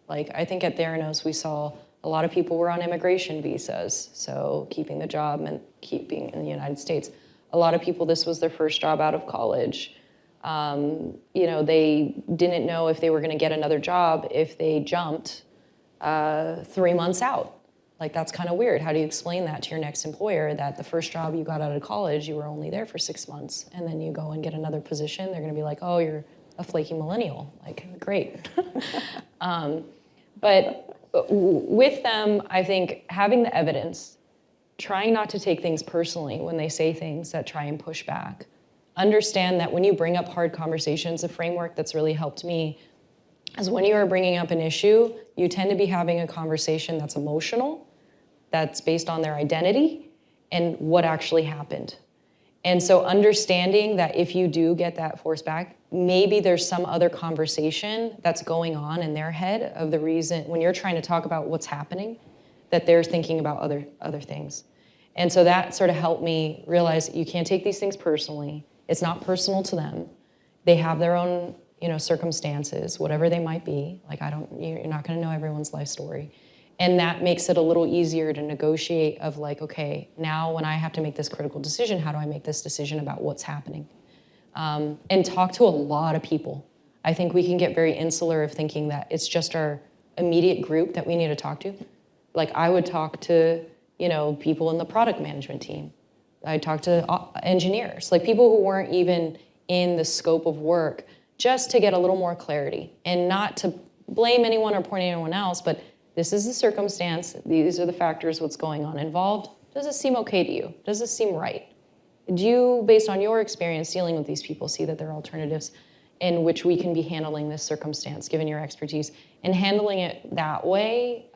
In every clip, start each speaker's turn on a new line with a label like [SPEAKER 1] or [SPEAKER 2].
[SPEAKER 1] Like, I think at Theranos, we saw a lot of people were on immigration visas, so keeping the job meant keeping in the United States. A lot of people, this was their first job out of college. You know, they didn't know if they were gonna get another job if they jumped 3 months out. Like, that's kind of weird. How do you explain that to your next employer, that the first job you got out of college, you were only there for 6 months, and then you go and get another position? They're gonna be like, oh, you're a flaky millennial. Like, great. But with them, I think having the evidence, trying not to take things personally when they say things that try and push back. Understand that when you bring up hard conversations, a framework that's really helped me is when you are bringing up an issue, you tend to be having a conversation that's emotional, that's based on their identity and what actually happened. And so understanding that if you do get that force back, maybe there's some other conversation that's going on in their head of the reason, when you're trying to talk about what's happening, that they're thinking about other things. And so that sort of helped me realize you can't take these things personally. It's not personal to them. They have their own, you know, circumstances, whatever they might be. Like, you're not gonna know everyone's life story. And that makes it a little easier to negotiate of like, okay, now when I have to make this critical decision, how do I make this decision about what's happening? And talk to a lot of people. I think we can get very insular of thinking that it's just our immediate group that we need to talk to. Like, I would talk to, you know, people in the product management team. I'd talk to engineers, like people who weren't even in the scope of work, just to get a little more clarity and not to blame anyone or point at anyone else, but this is the circumstance, these are the factors, what's going on involved. Does it seem okay to you? Does it seem right? Do you, based on your experience dealing with these people, see that there are alternatives in which we can be handling this circumstance, given your expertise? And handling it that way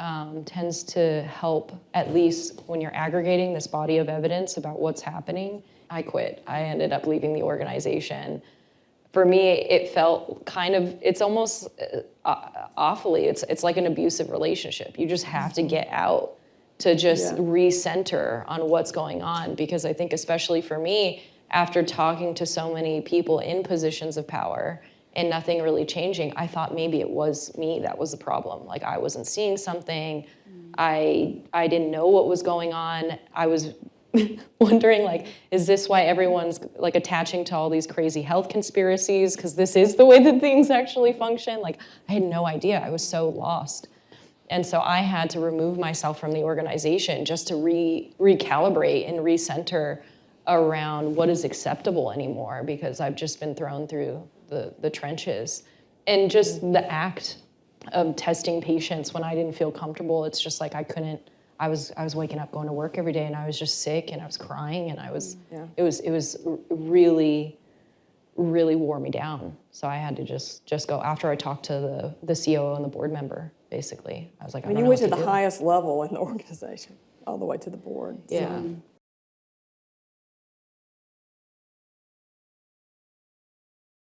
[SPEAKER 1] tends to help, at least when you're aggregating this body of evidence about what's happening. I quit. I ended up leaving the organization. For me, it felt kind of, it's almost awfully, it's like an abusive relationship. You just have to get out to just recenter on what's going on. Because I think especially for me, after talking to so many people in positions of power and nothing really changing, I thought maybe it was me that was the problem. Like, I wasn't seeing something. I didn't know what was going on. I was wondering, like, is this why everyone's like attaching to all these crazy health conspiracies? Because this is the way that things actually function. Like, I had no idea. I was so lost. And so I had to remove myself from the organization just to recalibrate and recenter around what is acceptable anymore, because I've just been thrown through the trenches. And just the act of testing patients when I didn't feel comfortable, it's just like I was waking up going to work every day and I was just sick and I was crying and it was really, really wore me down. So I had to just go. After I talked to the COO and the board member, basically, I was like, I don't know
[SPEAKER 2] you went
[SPEAKER 1] what
[SPEAKER 2] to the
[SPEAKER 1] do.
[SPEAKER 2] highest level in the organization, all the way to the board.
[SPEAKER 1] Yeah.
[SPEAKER 2] So.